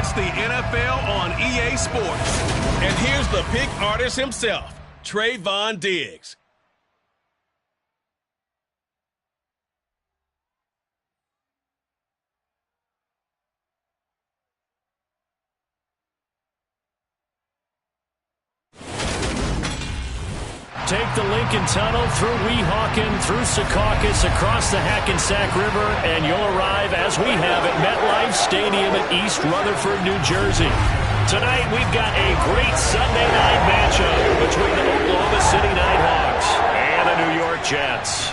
It's the NFL on EA Sports. And here's the pick artist himself, Trayvon Diggs. Take the Lincoln Tunnel through Weehawken, through Secaucus, across the Hackensack River, and you'll arrive, as we have, at MetLife Stadium in East Rutherford, New Jersey. Tonight, we've got a great Sunday night matchup between the Oklahoma City Nighthawks and the New York Jets.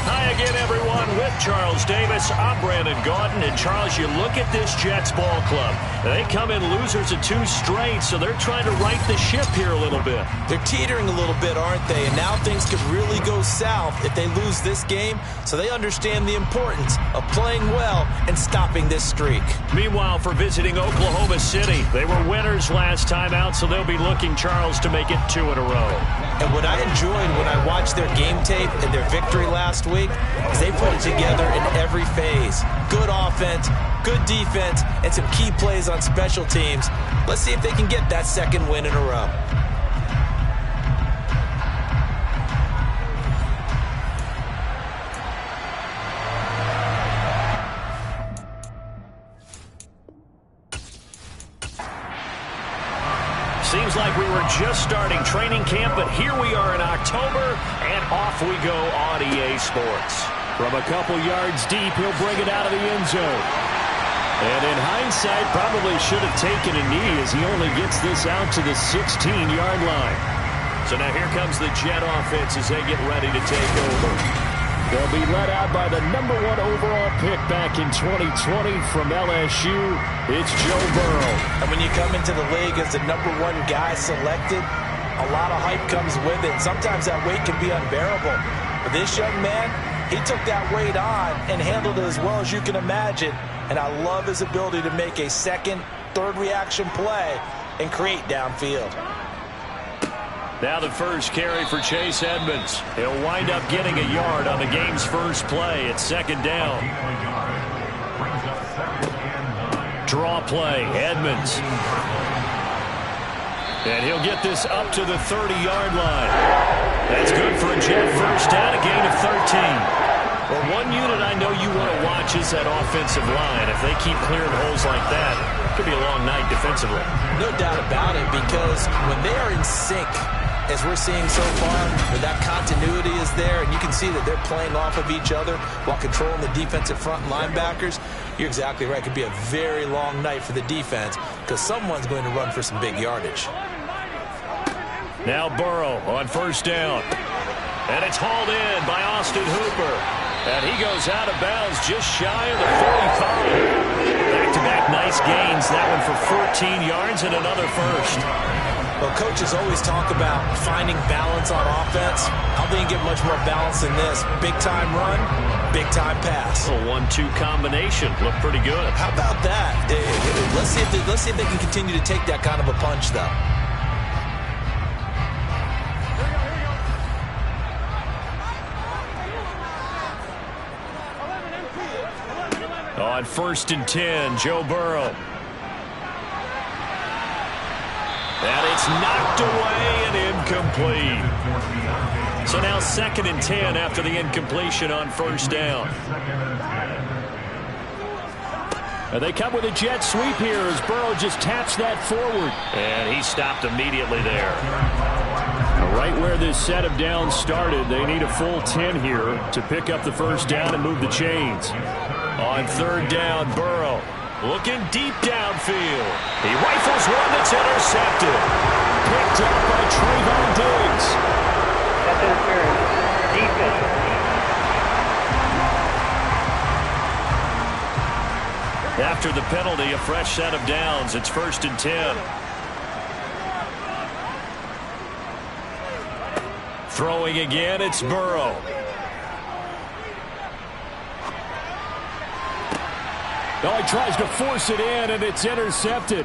Hi again, everyone. With Charles Davis, I'm Brandon Gaudin. And, Charles, you look at this Jets ball club. They come in losers of 2 straight, so they're trying to right the ship here a little bit. They're teetering a little bit, aren't they? And now things could really go south if they lose this game, so they understand the importance of playing well and stopping this streak. Meanwhile, for visiting Oklahoma City, they were winners last time out, so they'll be looking, Charles, to make it 2 in a row. And what I enjoyed when I watched their game tape and their victory last week is they put it together in every phase. Good offense, good defense, and some key plays on special teams. Let's see if they can get that 2nd win in a row. Seems like we were just starting training camp, but here we are in October, and off we go on EA Sports. From a couple yards deep, he'll bring it out of the end zone. And in hindsight, probably should have taken a knee as he only gets this out to the 16-yard line. So now here comes the Jet offense as they get ready to take over. They'll be led out by the #1 overall pick back in 2020 from LSU. It's Joe Burrow. And when you come into the league as the #1 guy selected, a lot of hype comes with it. Sometimes that weight can be unbearable. But this young man, he took that weight on and handled it as well as you can imagine. And I love his ability to make a 2nd, 3rd reaction play and create downfield. Now the first carry for Chase Edmonds. He'll wind up getting a yard on the game's first play. It's 2nd down. Draw play, Edmonds. And he'll get this up to the 30-yard line. That's good for a Jet first down, a gain of 13. Well, one unit I know you want to watch is that offensive line. If they keep clearing holes like that, it could be a long night defensively. No doubt about it, because when they are in sync, as we're seeing so far, where that continuity is there, and you can see that they're playing off of each other while controlling the defensive front and linebackers, you're exactly right. It could be a very long night for the defense because someone's going to run for some big yardage. Now Burrow on first down. And it's hauled in by Austin Hooper. And he goes out of bounds just shy of the 45. Back-to-back nice gains. That one for 14 yards and another first. Well, coaches always talk about finding balance on offense. I don't think you get much more balance than this. Big-time run, big-time pass. A 1-2 combination. Looked pretty good. How about that? Let's see if they can continue to take that kind of a punch, though. On 1st and 10, Joe Burrow. And it's knocked away and incomplete. So now 2nd and 10 after the incompletion on first down. And they come with a jet sweep here as Burrow just taps that forward. And he stopped immediately there. Right where this set of downs started, they need a full 10 here to pick up the first down and move the chains. On 3rd down, Burrow looking deep downfield. He rifles one that's intercepted. Picked up by Trayvon Diggs. That's interference. Defense. After the penalty, a fresh set of downs. It's 1st and 10. Throwing again, it's Burrow. Oh, he tries to force it in, and it's intercepted.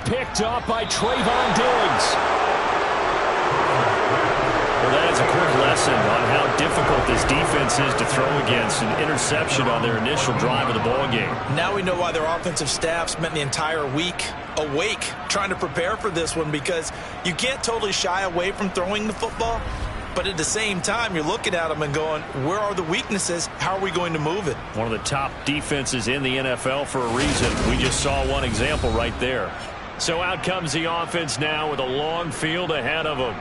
Picked up by Trayvon Diggs. Well, that is a quick lesson on how difficult difficult this defense is to throw against. An interception on their initial drive of the ball game. Now we know why their offensive staff spent the entire week awake trying to prepare for this one, because you can't totally shy away from throwing the football, but at the same time you're looking at them and going, where are the weaknesses? How are we going to move it? One of the top defenses in the NFL for a reason. We just saw one example right there. So out comes the offense now with a long field ahead of them.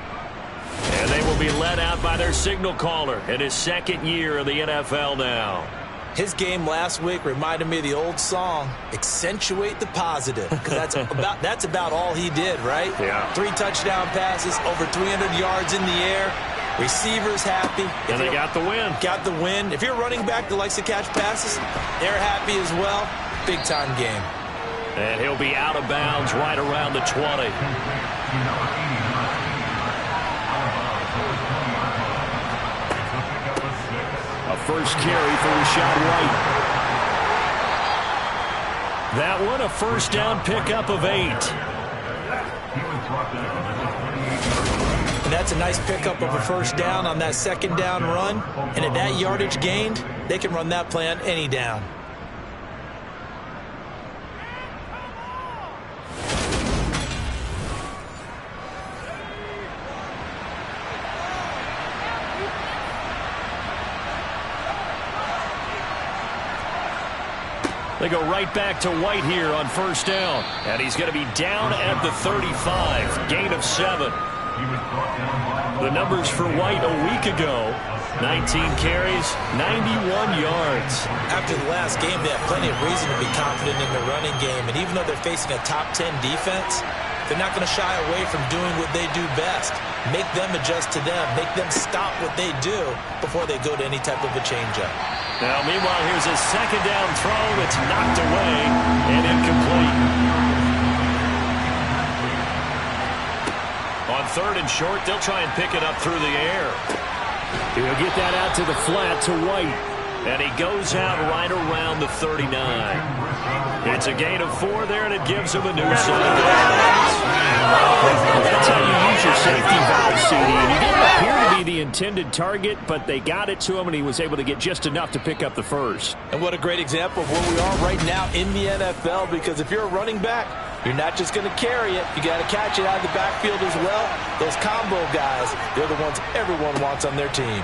And they will be led out by their signal caller in his second year of the NFL now. His game last week reminded me of the old song, Accentuate the Positive, because that's about all he did, right? Yeah. 3 touchdown passes, over 300 yards in the air, receivers happy. And they got the win. Got the win. If you're a running back that likes to catch passes, they're happy as well. Big-time game. And he'll be out of bounds right around the 20. A first carry for Rashad White. That one, a first down pickup of 8. And that's a nice pickup of a first down on that second down run. And at that yardage gained, they can run that play on any down. They go right back to White here on first down. And he's going to be down at the 35. Gain of 7. The numbers for White a week ago. 19 carries, 91 yards. After the last game, they have plenty of reason to be confident in the running game. And even though they're facing a top 10 defense, they're not going to shy away from doing what they do best. Make them adjust to them. Make them stop what they do before they go to any type of a changeup. Now, meanwhile, here's a second down throw that's knocked away and incomplete. On third and short, they'll try and pick it up through the air. He'll get that out to the flat to White. And he goes out right around the 39. It's a gain of 4 there, and it gives him a new set of downs. That's how you use your safety valve, CD. And he didn't appear to be the intended target, but they got it to him, and he was able to get just enough to pick up the first. And what a great example of where we are right now in the NFL, because if you're a running back, you're not just going to carry it. You got to catch it out of the backfield as well. Those combo guys, they're the ones everyone wants on their team.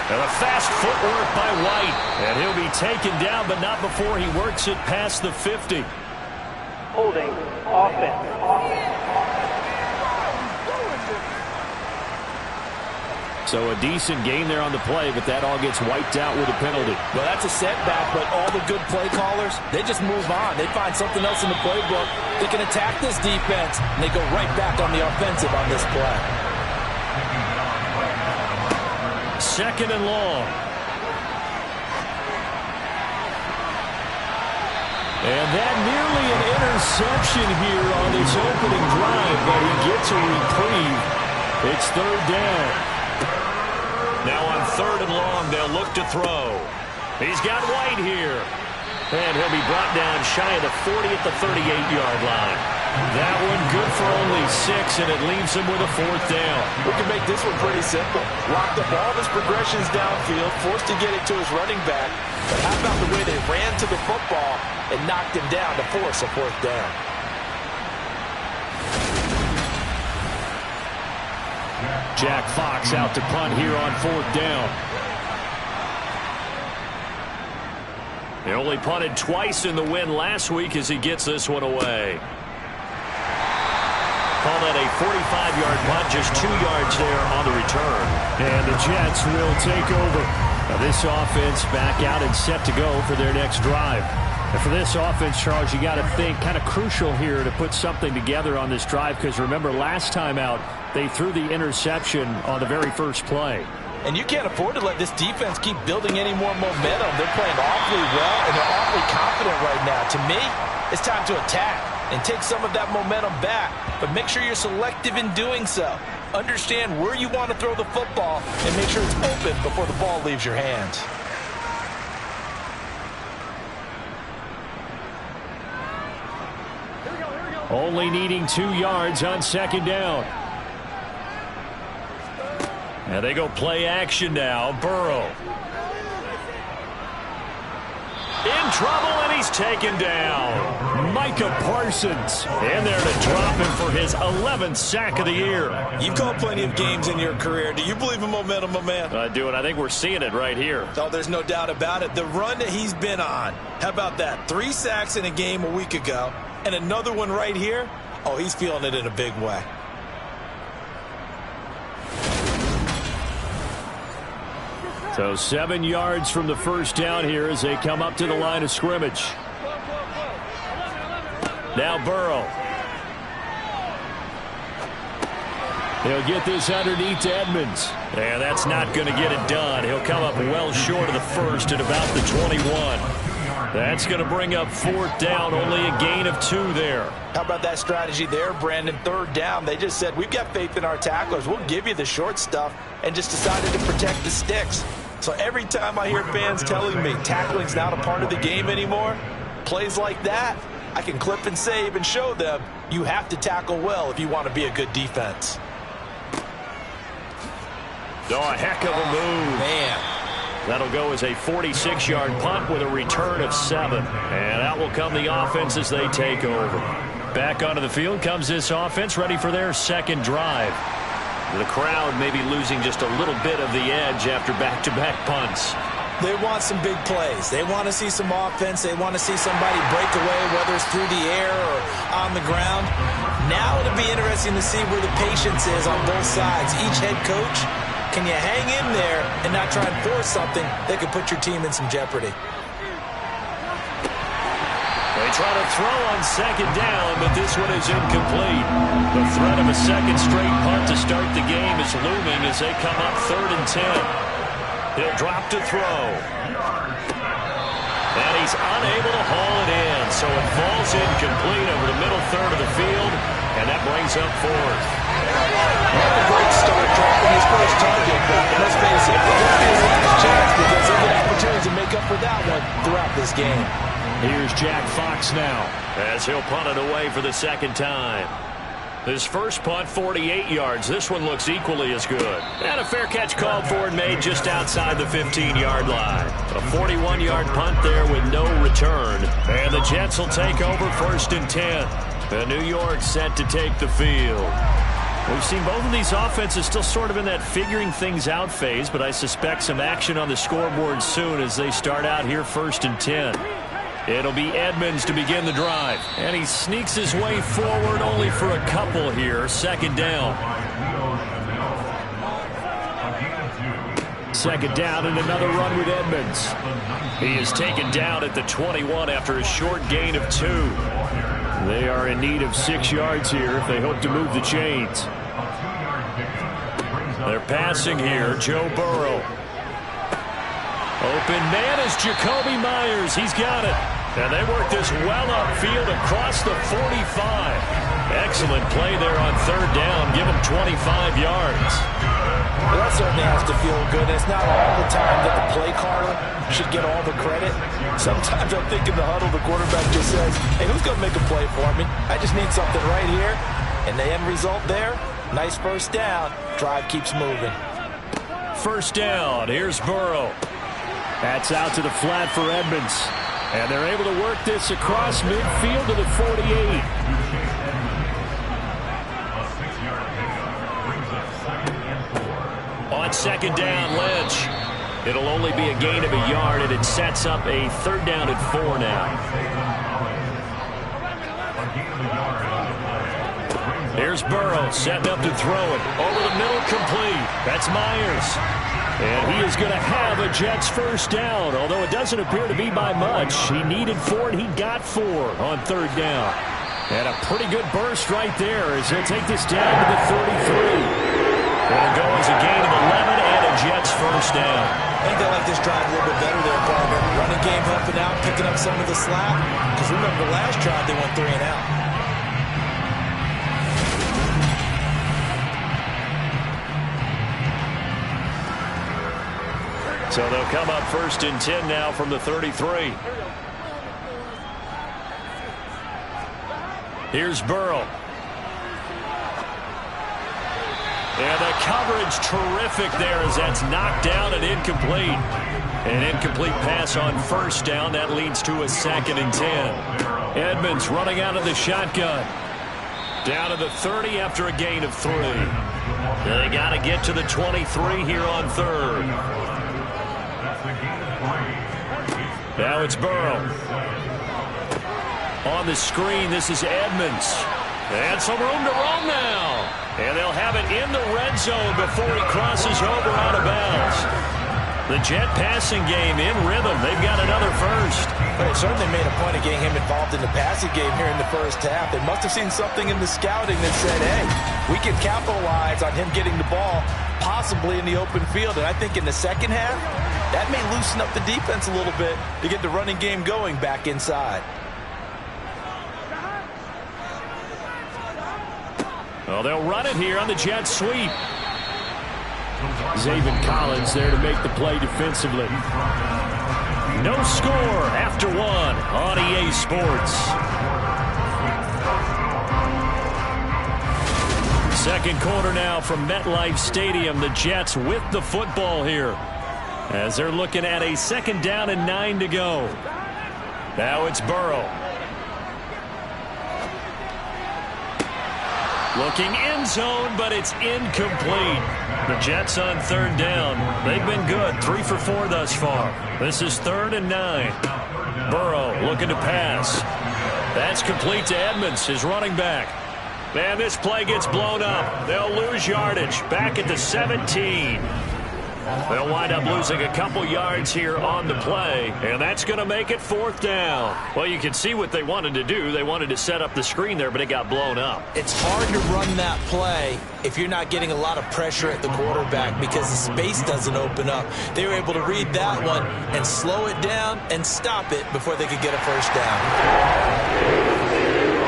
And a fast footwork by White. And he'll be taken down, but not before he works it past the 50. Holding offense. So a decent gain there on the play, but that all gets wiped out with a penalty. Well, that's a setback, but all the good play callers, they just move on. They find something else in the playbook. They can attack this defense, and they go right back on the offensive on this play. Second and long. And that nearly an interception here on this opening drive, but he gets a reprieve. It's third down. Now on third and long, they'll look to throw. He's got White here. And he'll be brought down shy of the 40 at the 38-yard line. That one good for only 6, and it leaves him with a fourth down. We can make this one pretty simple. Locked up all of his progressions downfield, forced to get it to his running back. But how about the way they ran to the football and knocked him down to force a fourth down? Jack Fox out to punt here on fourth down. He only punted twice in the win last week as he gets this one away. Call that a 45-yard punt, just 2 yards there on the return. And the Jets will take over. Now this offense back out and set to go for their next drive. And for this offense, Charles, you got to think kind of crucial here to put something together on this drive, because remember last time out they threw the interception on the very first play. And you can't afford to let this defense keep building any more momentum. They're playing awfully well, and they're awfully confident right now. To me, it's time to attack and take some of that momentum back. But make sure you're selective in doing so. Understand where you want to throw the football and make sure it's open before the ball leaves your hands. Only needing 2 yards on second down. And they go play action now. Burrow. In trouble, and he's taken down. Micah Parsons in there to drop him for his 11th sack of the year. You've called plenty of games in your career. Do you believe in momentum, my man? I do, and I think we're seeing it right here. Oh, there's no doubt about it. The run that he's been on. How about that? 3 sacks in a game a week ago, and another one right here. Oh, he's feeling it in a big way. So 7 yards from the first down here as they come up to the line of scrimmage. Now Burrow. He'll get this underneath to Edmonds. And that's not going to get it done. He'll come up well short of the first at about the 21. That's going to bring up 4th down, only a gain of 2 there. How about that strategy there, Brandon? 3rd down. They just said, we've got faith in our tacklers. We'll give you the short stuff, and just decided to protect the sticks. So every time I hear fans telling me tackling's not a part of the game anymore, plays like that, I can clip and save and show them you have to tackle well if you want to be a good defense. Oh, a heck of a move. Man. That'll go as a 46-yard punt with a return of 7. And out will come the offense as they take over. Back onto the field comes this offense, ready for their second drive. The crowd may be losing just a little bit of the edge after back-to-back punts. They want some big plays. They want to see some offense. They want to see somebody break away, whether it's through the air or on the ground. Now it'll be interesting to see where the patience is on both sides. Each head coach, can you hang in there and not try and force something that could put your team in some jeopardy? They try to throw on 2nd down, but this one is incomplete. The threat of a second straight punt to start the game is looming as they come up 3rd and 10. He'll drop to throw. And he's unable to haul it in, so it falls incomplete over the middle third of the field, and that brings up 4th. A great start dropping his first target, but let's face it, this is his last chance because he'll get opportunities to make up for that one throughout this game. Here's Jack Fox now as he'll punt it away for the 2nd time. His first punt, 48 yards. This one looks equally as good. And a fair catch called for and made just outside the 15-yard line. A 41-yard punt there with no return. And the Jets will take over 1st and 10. And New York set to take the field. We've seen both of these offenses still sort of in that figuring things out phase, but I suspect some action on the scoreboard soon as they start out here 1st and 10. It'll be Edmonds to begin the drive. And he sneaks his way forward only for a couple here. 2nd down. 2nd down and another run with Edmonds. He is taken down at the 21 after a short gain of 2. They are in need of 6 yards here if they hope to move the chains. They're passing here. Joe Burrow. Open man is Jacoby Myers. He's got it. And they work this well upfield across the 45. Excellent play there on 3rd down. Give him 25 yards. Well, that certainly has to feel good. It's not all the time that the play caller should get all the credit. Sometimes I think in the huddle, the quarterback just says, hey, who's going to make a play for me? I just need something right here. And the end result there, nice 1st down. Drive keeps moving. 1st down. Here's Burrow. That's out to the flat for Edmonds. And they're able to work this across midfield to the 48. On 2nd down, Lynch. It'll only be a gain of a yard, and it sets up a 3rd down and 4 now. Here's Burrow setting up to throw it. Over the middle, complete. That's Myers. And he is going to have a Jets 1st down, although it doesn't appear to be by much. He needed 4, and he got 4 on 3rd down. And a pretty good burst right there as he'll take this down to the 33. It'll go as a gain of 11 and a Jets 1st down. I think they like this drive a little bit better there, partner. Running game helping out, picking up some of the slack. Because remember, the last drive they went 3 and out. So they'll come up 1st and 10 now from the 33. Here's Burrow. And the coverage terrific there as that's knocked down and incomplete. An incomplete pass on first down. That leads to a 2nd and 10. Edmonds running out of the shotgun. Down to the 30 after a gain of 3. They got to get to the 23 here on 3rd. Now it's Burrow. On the screen, this is Edmonds. And some room to roam now. And they'll have it in the red zone before he crosses over out of bounds. The Jet passing game in rhythm. They've got another first. But they certainly made a point of getting him involved in the passing game here in the first half. They must have seen something in the scouting that said, hey, we can capitalize on him getting the ball possibly in the open field. And I think in the second half, that may loosen up the defense a little bit to get the running game going back inside. Well, they'll run it here on the jet sweep. Zaven Collins there to make the play defensively. No score after 1 on EA Sports. Second quarter now from MetLife Stadium. The Jets with the football here as they're looking at a 2nd down and 9 to go. Now it's Burrow. Looking end zone, but it's incomplete. The Jets on 3rd down. They've been good, 3 for 4 thus far. This is 3rd and 9. Burrow looking to pass. That's complete to Edmonds, his running back. And this play gets blown up. They'll lose yardage. Back at the 17. They'll wind up losing a couple yards here on the play, and that's going to make it 4th down. Well, you can see what they wanted to do. They wanted to set up the screen there, but it got blown up. It's hard to run that play if you're not getting a lot of pressure at the quarterback because the space doesn't open up. They were able to read that one and slow it down and stop it before they could get a first down.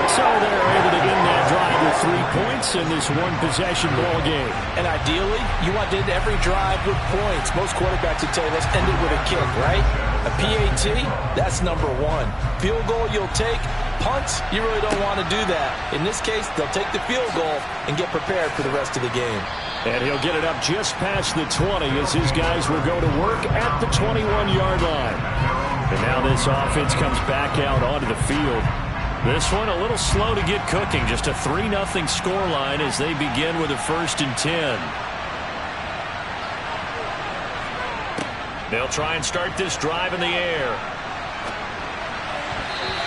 So they're able to end that drive with 3 points in this one-possession ball game. And ideally, you want to end every drive with points. Most quarterbacks would tell you, let's end it with a kick, right? A PAT, that's number 1. Field goal you'll take. Punts, you really don't want to do that. In this case, they'll take the field goal and get prepared for the rest of the game. And he'll get it up just past the 20 as his guys will go to work at the 21-yard line. And now this offense comes back out onto the field. This one a little slow to get cooking. Just a 3-0 scoreline as they begin with a 1st and 10. They'll try and start this drive in the air.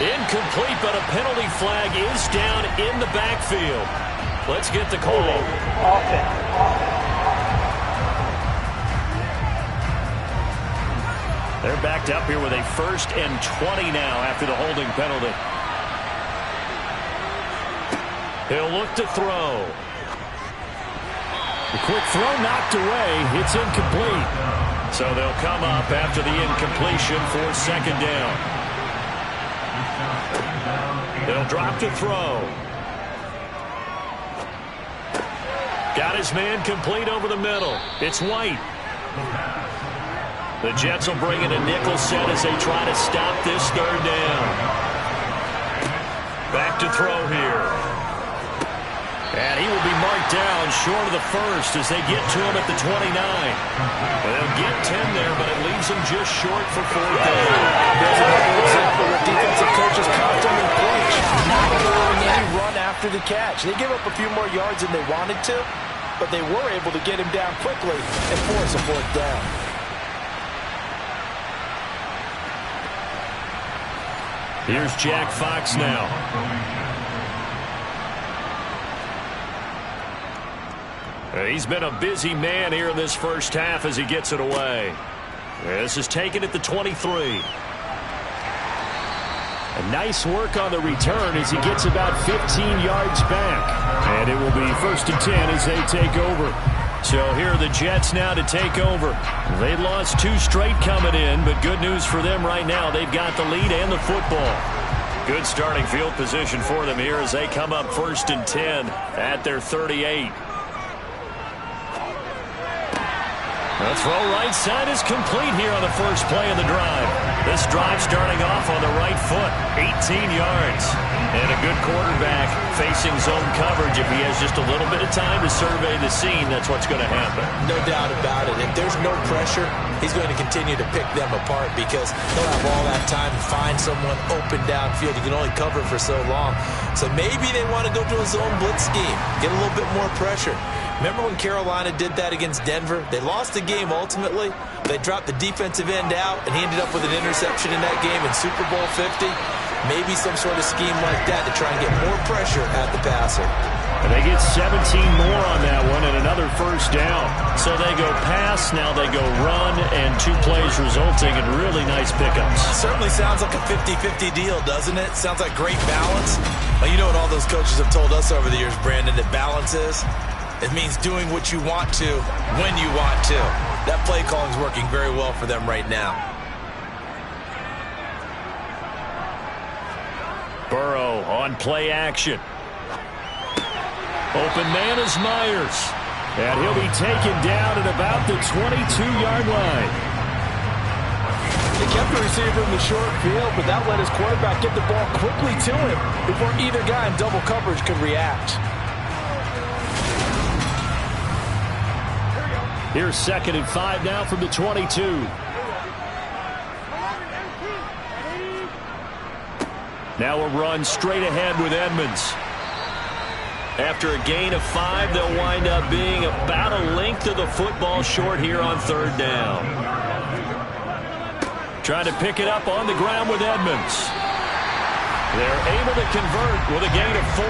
Incomplete, but a penalty flag is down in the backfield. Let's get the call. Offense. They're backed up here with a 1st and 20 now after the holding penalty. He'll look to throw. The quick throw knocked away. It's incomplete. So they'll come up after the incompletion for 2nd down. They'll drop to throw. Got his man complete over the middle. It's White. The Jets will bring in a nickel set as they try to stop this 3rd down. Back to throw here. And he will be marked down short of the 1st as they get to him at the 29. They'll get 10 there, but it leaves him just short for 4th down. There's another example where defensive coaches constantly preach, not allowing any run after the catch. They give up a few more yards than they wanted to, but they were able to get him down quickly and force a 4th down. Here's Jack Fox now. He's been a busy man here in this first half as he gets it away. This is taken at the 23. A nice work on the return as he gets about 15 yards back. And it will be 1st and 10 as they take over. So here are the Jets now to take over. They lost 2 straight coming in, but good news for them right now. They've got the lead and the football. Good starting field position for them here as they come up 1st and 10 at their 38. The throw right side is complete here on the first play of the drive. This drive starting off on the right foot, 18 yards. And a good quarterback facing zone coverage. If he has just a little bit of time to survey the scene, that's what's going to happen. No doubt about it. If there's no pressure, he's going to continue to pick them apart because he'll have all that time to find someone open downfield. He can only cover for so long. So maybe they want to go to a zone blitz scheme, get a little bit more pressure. Remember when Carolina did that against Denver? They lost the game ultimately. They dropped the defensive end out, and he ended up with an interception in that game in Super Bowl 50. Maybe some sort of scheme like that to try and get more pressure at the passer. And they get 17 more on that one and another first down. So they go pass, now they go run, and 2 plays resulting in really nice pickups. Certainly sounds like a 50-50 deal, doesn't it? Sounds like great balance. Well, you know what all those coaches have told us over the years, Brandon, that balance is? It means doing what you want to when you want to. That play calling is working very well for them right now. Burrow on play action. Open man is Myers. And he'll be taken down at about the 22-yard line. They kept the receiver in the short field, but that let his quarterback get the ball quickly to him before either guy in double coverage could react. Here's 2nd and 5 now from the 22. Now a run straight ahead with Edmonds. After a gain of 5, they'll wind up being about a length of the football short here on 3rd down. Trying to pick it up on the ground with Edmonds. They're able to convert with a gain of 4.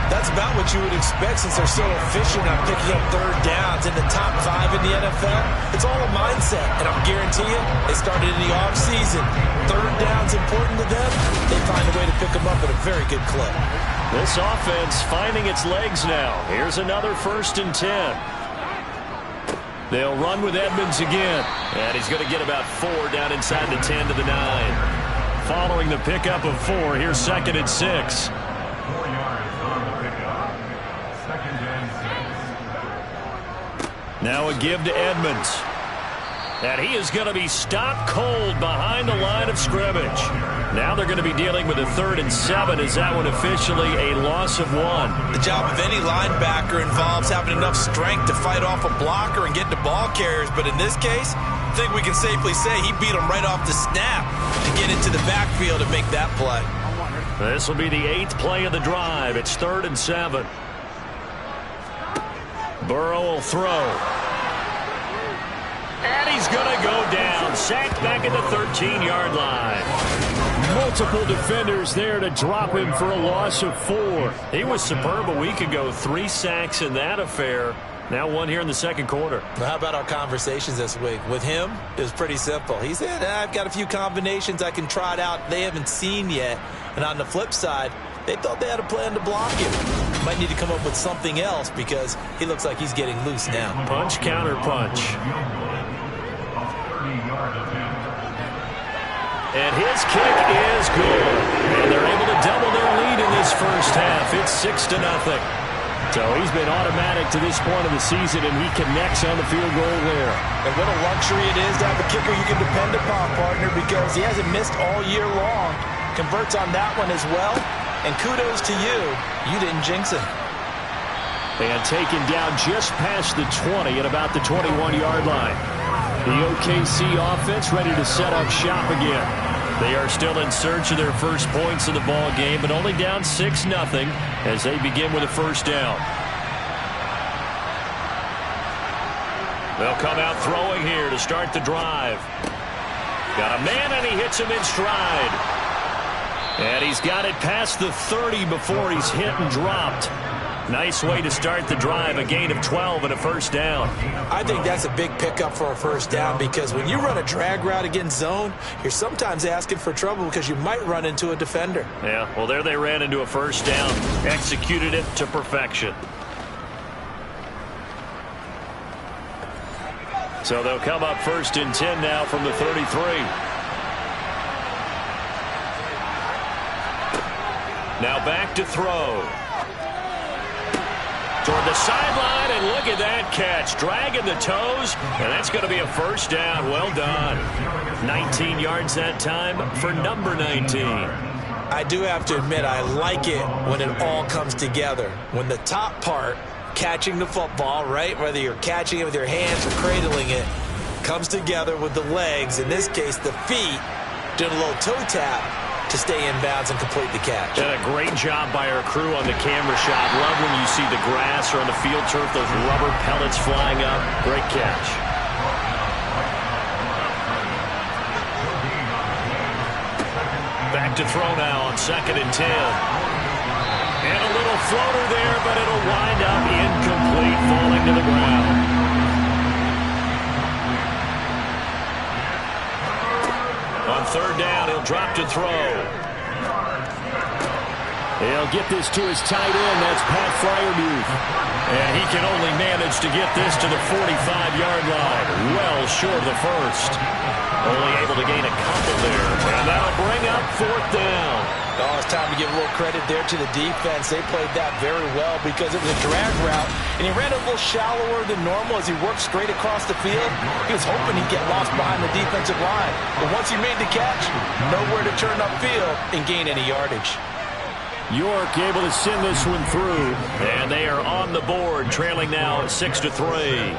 That's about what you would expect since they're so efficient on picking up 3rd downs in the top 5 in the NFL. It's all a mindset, and I'll guarantee you, they started in the offseason. 3rd down's important to them. They find a way to pick them up at a very good clip. This offense finding its legs now. Here's another 1st and 10. They'll run with Edmonds again. And he's going to get about 4 down inside the 10 to the 9. Following the pickup of 4, here's 2nd and 6. Now a give to Edmonds. And he is going to be stopped cold behind the line of scrimmage. Now they're going to be dealing with a 3rd and 7. Is that one officially a loss of 1? The job of any linebacker involves having enough strength to fight off a blocker and get to ball carriers. But in this case, I think we can safely say he beat him right off the snap to get into the backfield and make that play. This will be the 8th play of the drive. It's 3rd and 7. Burrow will throw. And he's going to go down. Sacked back at the 13-yard line. Multiple defenders there to drop him for a loss of 4. He was superb a week ago. 3 sacks in that affair. Now 1 here in the 2nd quarter. How about our conversations this week? With him, it was pretty simple. He said, I've got a few combinations I can try it out they haven't seen yet. And on the flip side, they thought they had a plan to block him. Might need to come up with something else because he looks like he's getting loose now. Punch, counter punch. And his kick is good. And they're able to double their lead in this first half. It's 6-0. So he's been automatic to this point of the season, and he connects on the field goal there. And what a luxury it is to have a kicker you can depend upon, partner, because he hasn't missed all year long. Converts on that one as well. And kudos to you. You didn't jinx it. And taken down just past the 20 at about the 21-yard line. The OKC offense ready to set up shop again. They are still in search of their first points of the ball game, but only down 6-0 as they begin with a first down. They'll come out throwing here to start the drive. Got a man, and he hits him in stride. And he's got it past the 30 before he's hit and dropped. Nice way to start the drive, a gain of 12 and a first down. I think that's a big pickup for a first down because when you run a drag route against zone, you're sometimes asking for trouble because you might run into a defender. Yeah, well, there they ran into a first down. Executed it to perfection. So they'll come up 1st and 10 now from the 33. Now back to throw. Toward the sideline, and look at that catch. Dragging the toes, and that's going to be a first down. Well done. 19 yards that time for number 19. I do have to admit, I like it when it all comes together. When the top part, catching the football, right, whether you're catching it with your hands or cradling it, comes together with the legs, in this case the feet, doing a little toe tap to stay in bounds and complete the catch. Did a great job by our crew on the camera shot. Love when you see the grass or on the field turf, those rubber pellets flying up. Great catch. Back to throw now on 2nd and 10. And a little floater there, but it'll wind up incomplete, falling to the ground. On 3rd down, he'll drop to throw. He'll get this to his tight end. That's Pat Fryermuth. And he can only manage to get this to the 45-yard line. Well short of the first. Only able to gain a couple there. And that'll bring up 4th down. Oh, it's time to give a little credit there to the defense. They played that very well because it was a drag route, and he ran a little shallower than normal as he worked straight across the field. He was hoping he'd get lost behind the defensive line. But once he made the catch, nowhere to turn upfield and gain any yardage. York able to send this one through, and they are on the board, trailing now 6-3.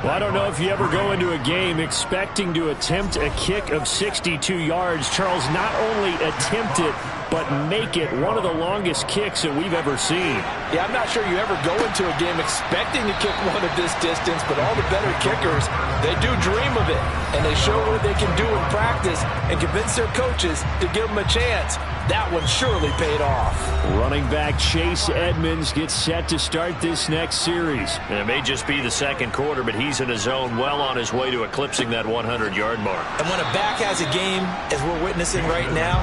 Well, I don't know if you ever go into a game expecting to attempt a kick of 62 yards. Charles, not only attempt it, but make it one of the longest kicks that we've ever seen. Yeah, I'm not sure you ever go into a game expecting to kick one of this distance, but all the better kickers, they do dream of it, and they show what they can do in practice and convince their coaches to give them a chance. That one surely paid off. Running back Chase Edmonds gets set to start this next series. And it may just be the 2nd quarter, but he's in his zone, well on his way to eclipsing that 100-yard mark. And when a back has a game, as we're witnessing right now,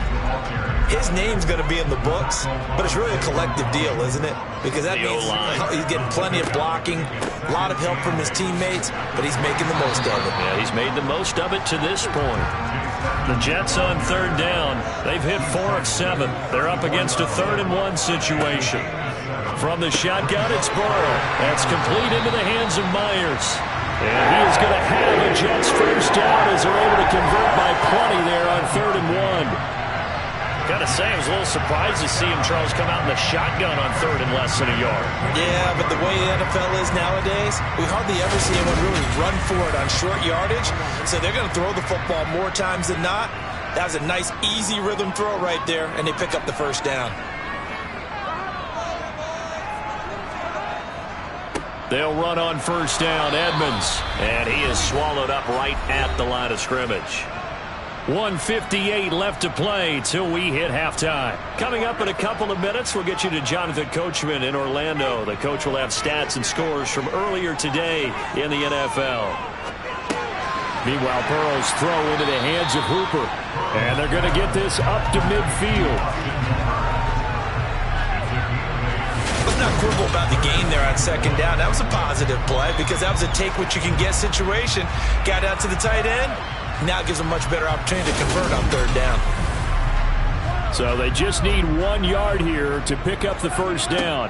his name's going to be in the books, but it's really a collective deal, isn't it? Because that means he's getting plenty of blocking, a lot of help from his teammates, but he's making the most of it. Yeah, he's made the most of it to this point. The Jets on 3rd down. They've hit 4 of 7. They're up against a 3rd and 1 situation. From the shotgun, it's Burrow. That's complete into the hands of Myers. And he is going to have a Jets first down as they're able to convert by plenty there on 3rd and 1. Gotta say, I was a little surprised to see him, Charles, come out in the shotgun on 3rd and less than a yard. Yeah, but the way the NFL is nowadays, we hardly ever see anyone really run for it on short yardage. So they're going to throw the football more times than not. That was a nice, easy rhythm throw right there, and they pick up the first down. They'll run on 1st down, Edmonds. And he is swallowed up right at the line of scrimmage. 1:58 left to play till we hit halftime. Coming up in a couple of minutes, we'll get you to Jonathan Coachman in Orlando. The coach will have stats and scores from earlier today in the NFL. Meanwhile, Burrow's throw into the hands of Hooper. And they're going to get this up to midfield. Let's not quibble about the gain there on 2nd down. That was a positive play because that was a take-what-you-can-get situation. Got out to the tight end. Now it gives them a much better opportunity to convert on 3rd down. So they just need 1 yard here to pick up the first down.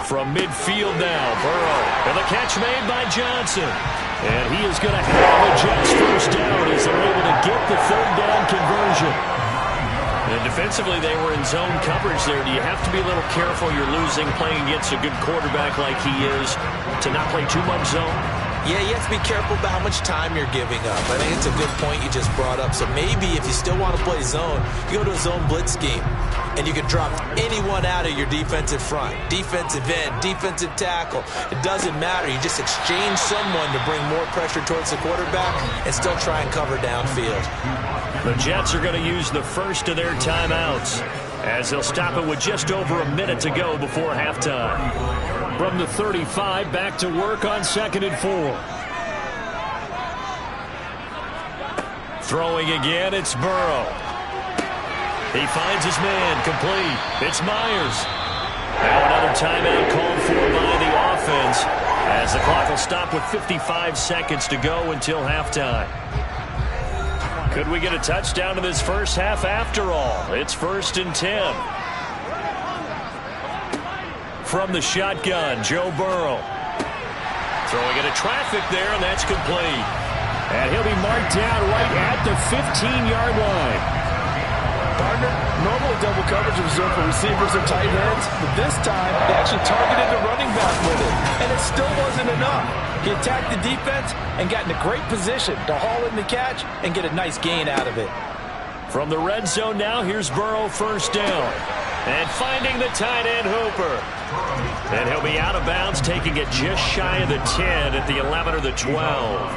From midfield now, Burrow. And the catch made by Johnson. And he is going to have a Jets first down as they're able to get the 3rd down conversion. And defensively, they were in zone coverage there. Do you have to be a little careful? You're losing, playing against a good quarterback like he is, to not play too much zone? Yeah, you have to be careful about how much time you're giving up. I think it's a good point you just brought up. So maybe if you still want to play zone, you go to a zone blitz scheme. And you can drop anyone out of your defensive front. Defensive end, defensive tackle. It doesn't matter. You just exchange someone to bring more pressure towards the quarterback and still try and cover downfield. The Jets are going to use the first of their timeouts as they'll stop it with just over a minute to go before halftime. From the 35, back to work on 2nd and 4. Throwing again, it's Burrow. He finds his man, complete. It's Myers. Now another timeout called for by the offense as the clock will stop with 55 seconds to go until halftime. Could we get a touchdown in this first half after all? It's 1st and 10. from the shotgun, Joe Burrow. Throwing into traffic there, and that's complete. And he'll be marked down right at the 15-yard line. Partner, normally double coverage is reserved for receivers or tight ends, but this time they actually targeted the running back with it, and it still wasn't enough. He attacked the defense and got in a great position to haul in the catch and get a nice gain out of it. From the red zone now, here's Burrow first down. And finding the tight end Hooper. And he'll be out of bounds, taking it just shy of the 10 at the 11 or the 12.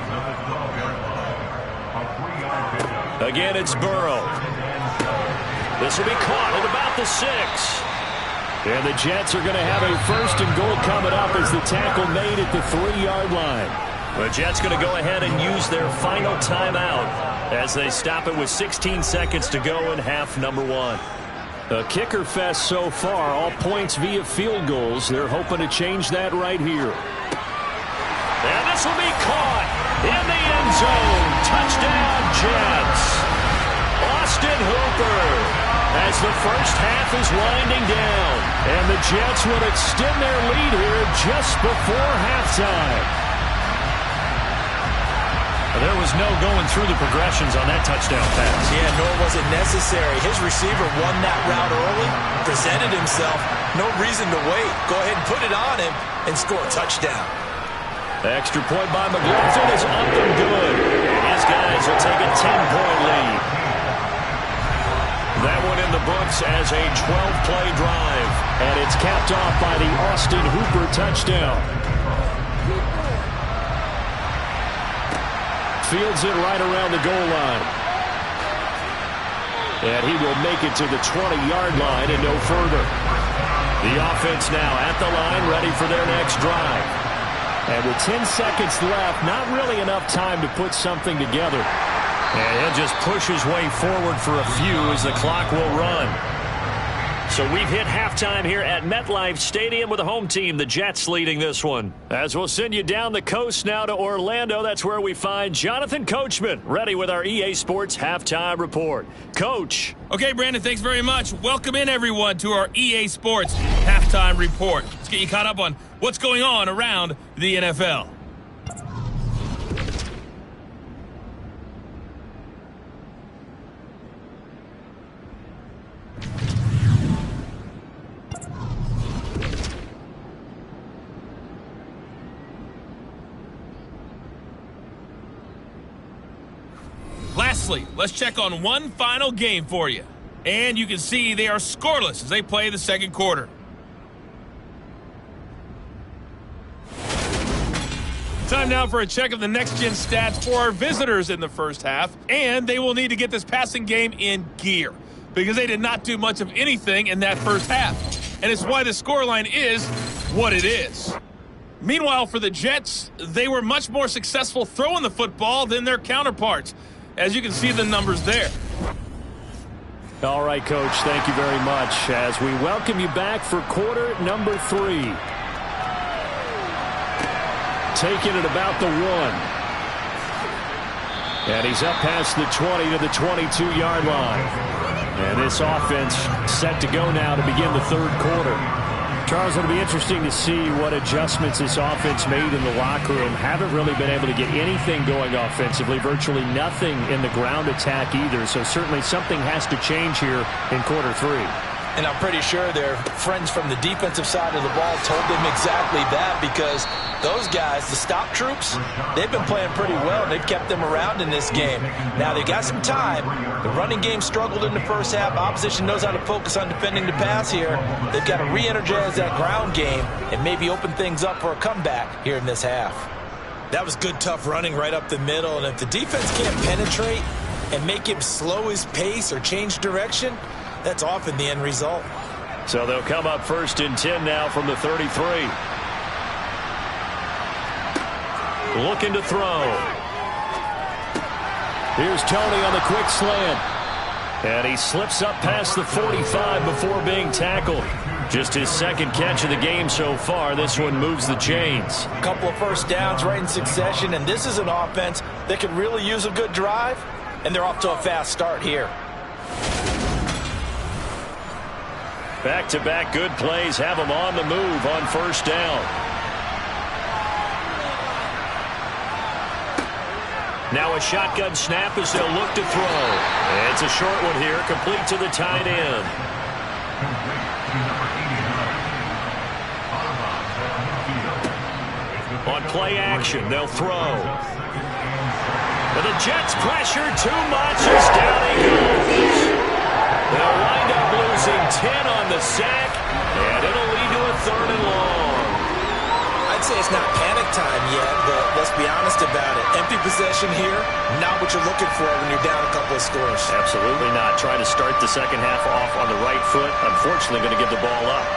Again, it's Burrow. This will be caught at about the 6. And the Jets are going to have a first and goal coming up as the tackle made at the 3-yard line. The Jets going to go ahead and use their final timeout as they stop it with 16 seconds to go in half number 1. A kicker fest so far, all points via field goals. They're hoping to change that right here. And this will be caught in the end zone. Touchdown, Jets. Austin Hooper as the first half is winding down. And the Jets will extend their lead here just before halftime. There was no going through the progressions on that touchdown pass. Yeah, nor was it necessary. His receiver won that route early, presented himself. No reason to wait. Go ahead and put it on him and score a touchdown. Extra point by McLaughlin is up and good. And his guys will take a 10-point lead. That one in the books as a 12-play drive. And it's capped off by the Austin Hooper touchdown. Fields it right around the goal line. And he will make it to the 20-yard line and no further. The offense now at the line, ready for their next drive. And with 10 seconds left, not really enough time to put something together. And he'll just push his way forward for a few as the clock will run. So we've hit halftime here at MetLife Stadium with the home team, the Jets, leading this one. As we'll send you down the coast now to Orlando, that's where we find Jonathan Coachman, ready with our EA Sports Halftime Report. Coach. Okay, Brandon, thanks very much. Welcome in, everyone, to our EA Sports Halftime Report. Let's get you caught up on what's going on around the NFL. Lastly, let's check on one final game for you. And you can see they are scoreless as they play the second quarter. Time now for a check of the next-gen stats for our visitors in the first half. And they will need to get this passing game in gear because they did not do much of anything in that first half. And it's why the scoreline is what it is. Meanwhile, for the Jets, they were much more successful throwing the football than their counterparts. As you can see the numbers there. All right, Coach, thank you very much as we welcome you back for quarter number 3. Taking it about the 1. And he's up past the 20 to the 22-yard line. And this offense set to go now to begin the third quarter. Charles, it'll be interesting to see what adjustments this offense made in the locker room. Haven't really been able to get anything going offensively, virtually nothing in the ground attack either. So certainly something has to change here in quarter 3. And I'm pretty sure their friends from the defensive side of the ball told them exactly that because those guys, the stop troops, they've been playing pretty well. And they've kept them around in this game. Now, they got some time. The running game struggled in the first half. Opposition knows how to focus on defending the pass here. They've got to re-energize that ground game and maybe open things up for a comeback here in this half. That was good, tough running right up the middle. And if the defense can't penetrate and make him slow his pace or change direction, that's often the end result. So they'll come up first and 10 now from the 33. Looking to throw. Here's Tony on the quick slant. And he slips up past the 45 before being tackled. Just his second catch of the game so far. This one moves the chains. A couple of first downs right in succession, and this is an offense that could really use a good drive, and they're off to a fast start here. Back-to-back good plays have them on the move on first down. Now a shotgun snap as they'll look to throw. It's a short one here, complete to the tight end. On play action, they'll throw. And the Jets pressure too much as down he goes. They'll wind up losing 10 on the sack, and it'll lead to a 3rd and long. I'd say it's not panic time yet, but let's be honest about it. Empty possession here, not what you're looking for when you're down a couple of scores. Absolutely not. Trying to start the second half off on the right foot. Unfortunately, going to give the ball up.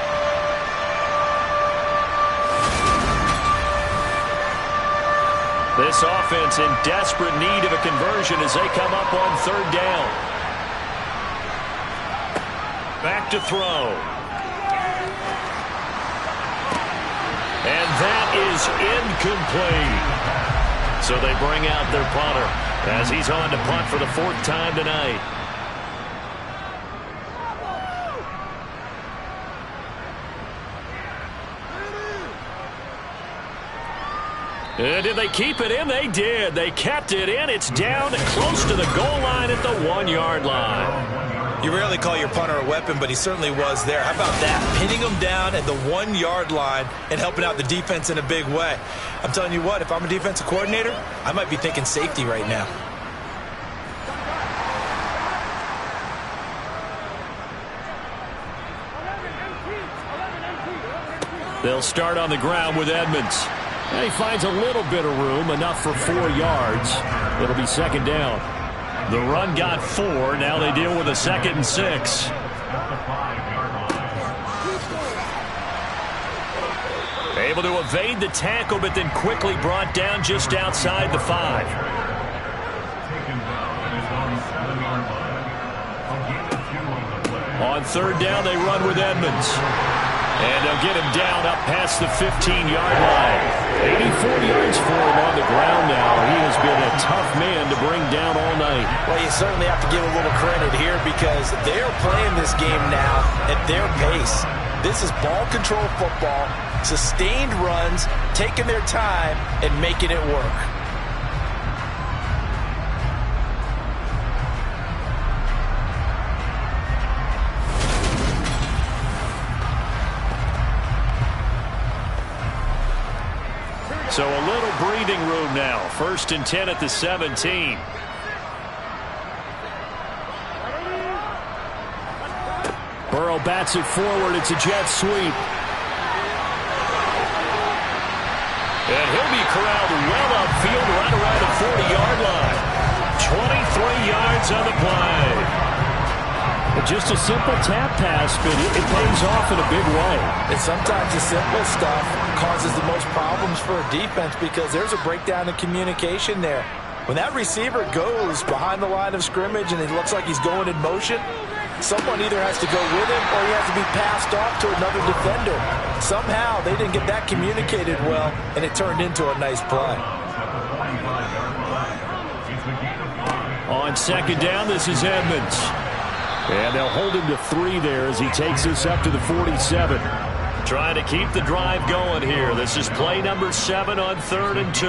This offense in desperate need of a conversion as they come up on 3rd down. Back to throw. And that is incomplete. So they bring out their punter as he's on to punt for the 4th time tonight. Did they keep it in? They did. They kept it in. It's down close to the goal line at the 1-yard line. You rarely call your punter a weapon, but he certainly was there. How about that? Pinning him down at the 1-yard line and helping out the defense in a big way. I'm telling you what, if I'm a defensive coordinator, I might be thinking safety right now. They'll start on the ground with Edmonds. And he finds a little bit of room, enough for 4 yards. It'll be 2nd down. The run got 4. Now they deal with a 2nd and 6. Able to evade the tackle, but then quickly brought down just outside the 5. On 3rd down, they run with Edmonds. And they'll get him down up past the 15-yard line. 84 yards for him on the ground now. He has been a tough man to bring down all night. Well, you certainly have to give a little credit here because they're playing this game now at their pace. This is ball control football, sustained runs, taking their time, and making it work. So a little breathing room now. 1st and 10 at the 17. Burrow bats it forward. It's a jet sweep. And he'll be corralled well upfield right around the 40-yard line. 23 yards on the play. Just a simple tap pass, but it pays off in a big way. And sometimes the simple stuff causes the most problems for a defense because there's a breakdown in communication there. When that receiver goes behind the line of scrimmage and it looks like he's going in motion, someone either has to go with him or he has to be passed off to another defender. Somehow they didn't get that communicated well, and it turned into a nice play. On 2nd down, this is Edmonds. And they'll hold him to 3 there as he takes this up to the 47. Trying to keep the drive going here. This is play number 7 on 3rd and 2.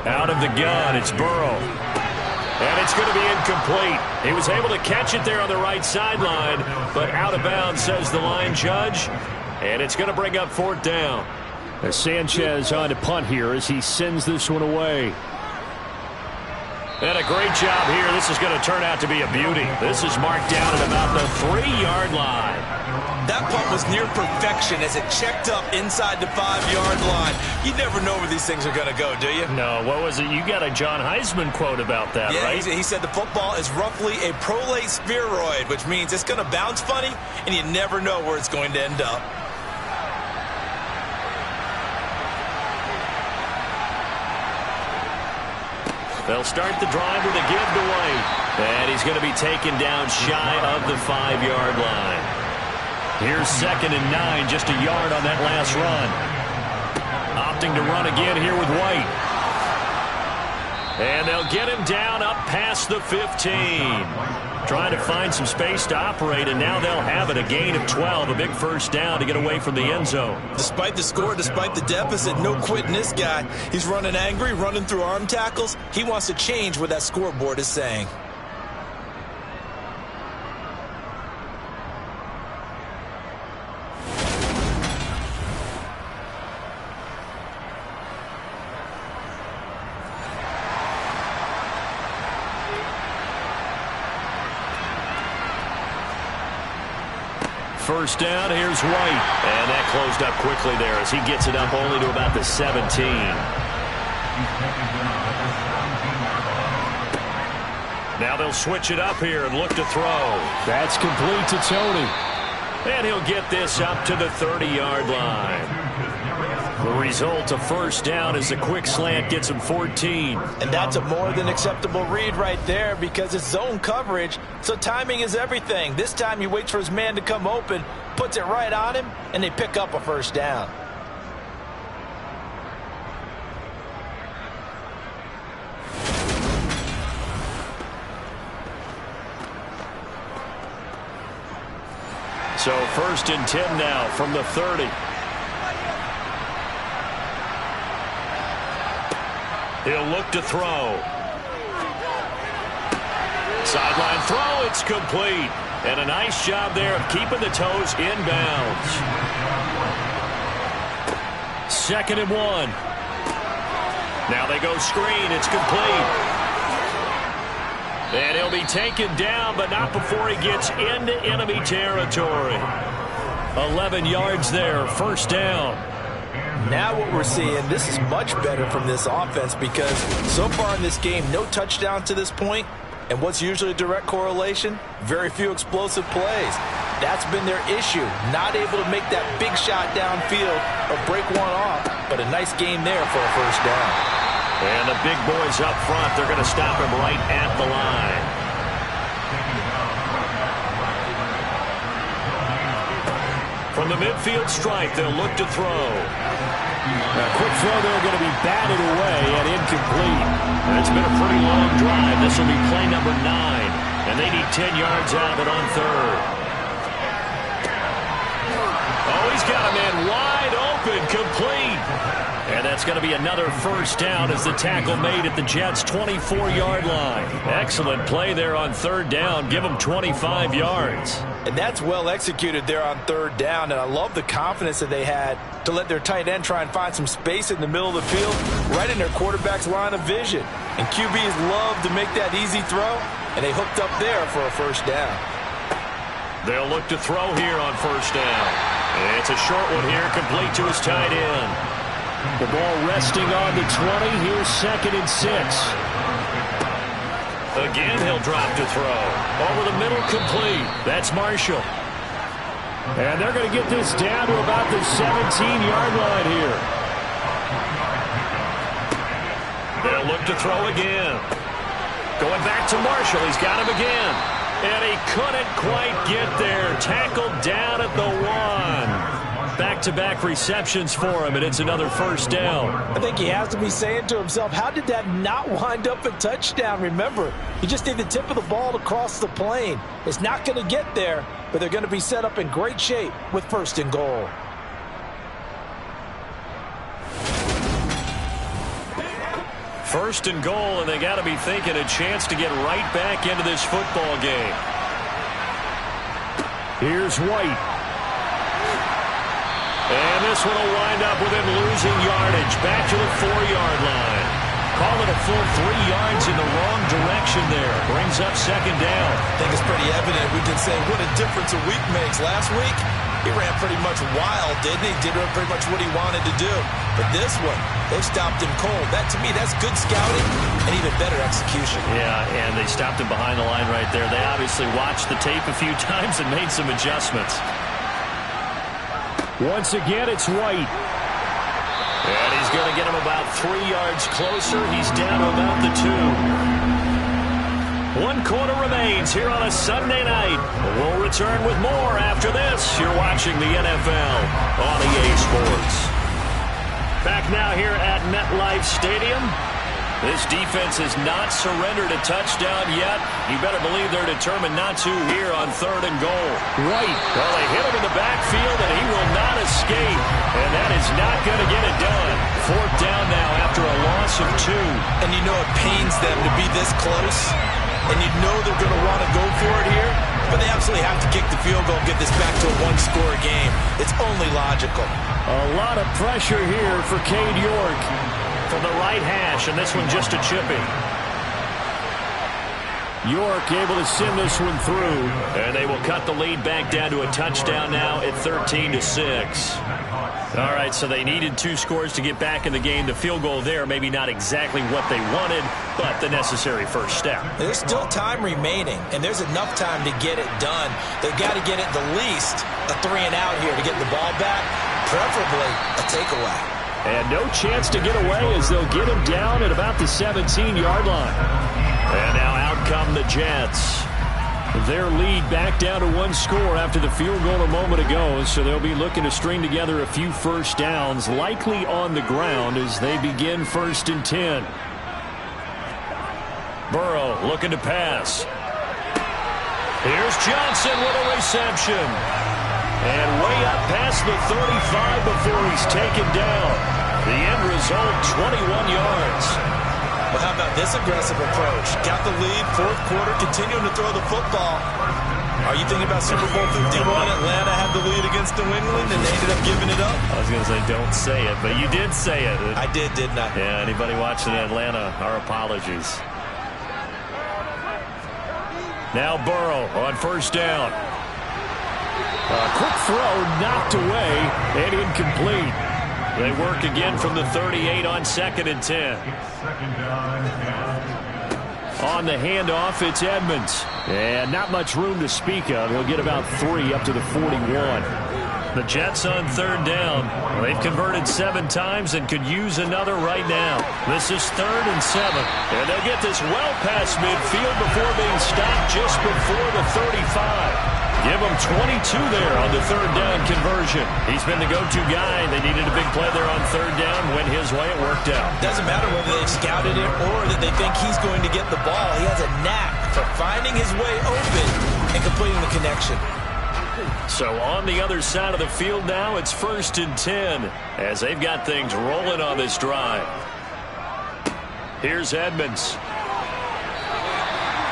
Out of the gun, it's Burrow. And it's going to be incomplete. He was able to catch it there on the right sideline, but out of bounds, says the line judge. And it's going to bring up 4th down. As Sanchez on to punt here as he sends this one away. And a great job here. This is going to turn out to be a beauty. This is marked down at about the 3-yard line. That punt was near perfection as it checked up inside the 5-yard line. You never know where these things are going to go, do you? No, what was it? You got a John Heisman quote about that, right? He said the football is roughly a prolate spheroid, which means it's going to bounce funny, and you never know where it's going to end up. They'll start the drive with a give to White. And he's going to be taken down shy of the 5-yard line. Here's 2nd and 9, just a yard on that last run. Opting to run again here with White. And they'll get him down up past the 15. Trying to find some space to operate, and now they'll have it. A gain of 12, a big first down to get away from the end zone. Despite the score, despite the deficit, no quitting this guy. He's running angry, running through arm tackles. He wants to change what that scoreboard is saying. First down, here's White. And that closed up quickly there as he gets it up only to about the 17. Now they'll switch it up here and look to throw. That's complete to Tony. And he'll get this up to the 30-yard line. The result, a first down, as a quick slant gets him 14. And that's a more than acceptable read right there because it's zone coverage, so timing is everything. This time he waits for his man to come open, puts it right on him, and they pick up a first down. So first and 10 now from the 30. He'll look to throw. Sideline throw, it's complete. And a nice job there of keeping the toes inbounds. 2nd and 1. Now they go screen, it's complete. And he'll be taken down, but not before he gets into enemy territory. 11 yards there, first down. Now what we're seeing, this is much better from this offense because so far in this game, no touchdown to this point. And what's usually a direct correlation? Very few explosive plays. That's been their issue. Not able to make that big shot downfield or break one off. But a nice game there for a first down. And the big boys up front, they're going to stop him right at the line. From the midfield stripe, they'll look to throw. A quick throw there, going to be batted away and incomplete. And it's been a pretty long drive. This will be play number 9. And they need 10 yards out of it on third. Oh, he's got a man wide open, complete. And that's going to be another first down as the tackle made at the Jets' 24-yard line. Excellent play there on third down. Give them 25 yards. And that's well executed there on third down. And I love the confidence that they had to let their tight end try and find some space in the middle of the field, right in their quarterback's line of vision. And QBs love to make that easy throw, and they hooked up there for a first down. They'll look to throw here on first down. And it's a short one here, complete to his tight end. The ball resting on the 20. Here's 2nd and 6. Again, he'll drop to throw. Over the middle, complete. That's Marshall. And they're going to get this down to about the 17-yard line here. They'll look to throw again. Going back to Marshall. He's got him again. And he couldn't quite get there. Tackled down at the 1. Back-to-back receptions for him, and it's another first down. I think he has to be saying to himself, how did that not wind up a touchdown? Remember, you just need the tip of the ball to cross the plane. It's not going to get there, but they're going to be set up in great shape with 1st and goal. First and goal, and they got to be thinking a chance to get right back into this football game. Here's White. And this one will wind up with him losing yardage back to the 4-yard line. Call it a full 3 yards in the wrong direction there. Brings up 2nd down. I think it's pretty evident. We can say what a difference a week makes. Last week, he ran pretty much wild, didn't he? Did pretty much what he wanted to do. But this one, they stopped him cold. That, to me, that's good scouting and even better execution. Yeah, and they stopped him behind the line right there. They obviously watched the tape a few times and made some adjustments. Once again, it's White. And he's going to get him about 3 yards closer. He's down to about the 2. 1 quarter remains here on a Sunday night. We'll return with more after this. You're watching the NFL on EA Sports. Back now here at MetLife Stadium. This defense has not surrendered a touchdown yet. You better believe they're determined not to here on 3rd and goal. Right. Well, they hit him in the backfield, and he will not escape. And that is not going to get it done. 4th down now after a loss of 2. And you know it pains them to be this close. And you know they're going to want to go for it here. But they absolutely have to kick the field goal and get this back to a one-score game. It's only logical. A lot of pressure here for Cade York from the right hash, and this one just a chippy. York able to send this one through, and they will cut the lead back down to a touchdown now at 13-6. All right, so they needed 2 scores to get back in the game. The field goal there, maybe not exactly what they wanted, but the necessary first step. There's still time remaining, and there's enough time to get it done. They've got to get it the least a 3-and-out here to get the ball back, preferably a takeaway. And no chance to get away as they'll get him down at about the 17-yard line. And now out come the Jets. Their lead back down to 1 score after the field goal a moment ago, so they'll be looking to string together a few first downs, likely on the ground as they begin 1st and 10. Burrow looking to pass. Here's Johnson with a reception. And way up past the 35 before he's taken down. The end result, 21 yards. Well, how about this aggressive approach? Got the lead, 4th quarter, continuing to throw the football. Are you thinking about Super Bowl 51? Atlanta had the lead against New England, and they ended up giving it up? I was going to say, don't say it, but you did say it. I did, didn't I? Yeah, anybody watching Atlanta, our apologies. Now Burrow on 1st down. A quick throw knocked away and incomplete. They work again from the 38 on 2nd and 10. On the handoff, it's Edmonds. And not much room to speak of. He'll get about 3 up to the 41. The Jets on 3rd down. They've converted 7 times and could use another right now. This is 3rd and 7. And they'll get this well past midfield before being stopped just before the 35. Give him 22 there on the 3rd down conversion. He's been the go-to guy. They needed a big play there on 3rd down. Went his way. It worked out. Doesn't matter whether they've scouted it or that they think he's going to get the ball. He has a knack for finding his way open and completing the connection. So on the other side of the field now, it's 1st and 10 as they've got things rolling on this drive. Here's Edmonds.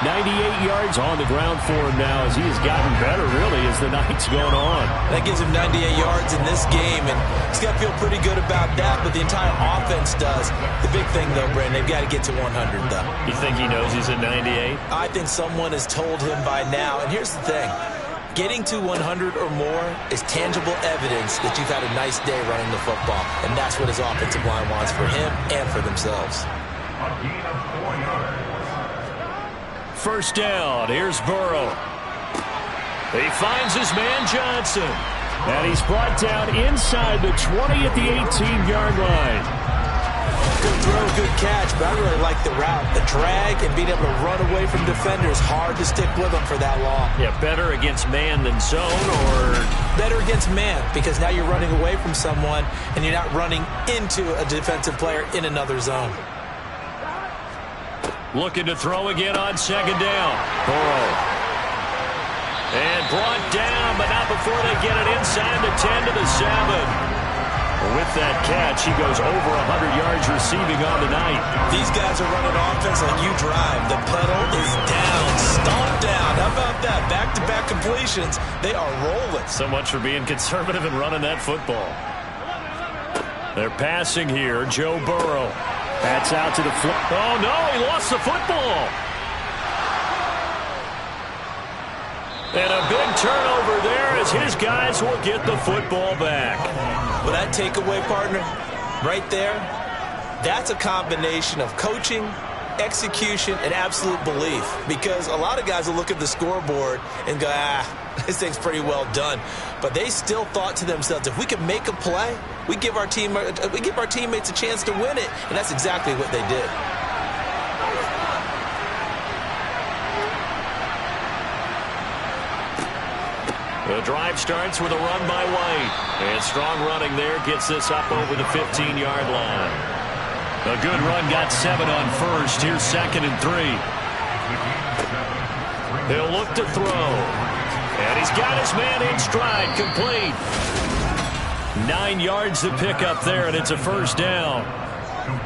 98 yards on the ground for him now as he has gotten better, really, as the night's going on. That gives him 98 yards in this game, and he's got to feel pretty good about that, but the entire offense does. The big thing, though, Brandon, they've got to get to 100, though. You think he knows he's at 98? I think someone has told him by now, and here's the thing. Getting to 100 or more is tangible evidence that you've had a nice day running the football, and that's what his offensive line wants for him and for themselves. 1st down. Here's Burrow. He finds his man Johnson. And he's brought down inside the 20 at the 18-yard line. Good throw, good catch, but I really like the route. The drag and being able to run away from defenders, hard to stick with them for that long. Yeah, better against man than zone, or? Better against man, because now you're running away from someone and you're not running into a defensive player in another zone. Looking to throw again on 2nd down. Burrow. And brought down, but not before they get it inside the 10 to the 7. With that catch, he goes over 100 yards receiving on the night. These guys are running offense like you drive. The pedal is down, stomped down. How about that? Back-to-back completions. They are rolling. So much for being conservative and running that football. They're passing here. Joe Burrow. That's out to the floor. Oh, no, he lost the football. And a big turnover there as his guys will get the football back. Well, that takeaway, partner, right there, that's a combination of coaching, execution, and absolute belief. Because a lot of guys will look at the scoreboard and go, this thing's pretty well done. But they still thought to themselves, if we can make a play, we give our teammates a chance to win it. And that's exactly what they did. The drive starts with a run by White. And strong running there gets this up over the 15-yard line. A good run got 7 on first. Here's 2nd and 3. He'll look to throw. And he's got his man in stride, complete. 9 yards to pick up there, and it's a first down.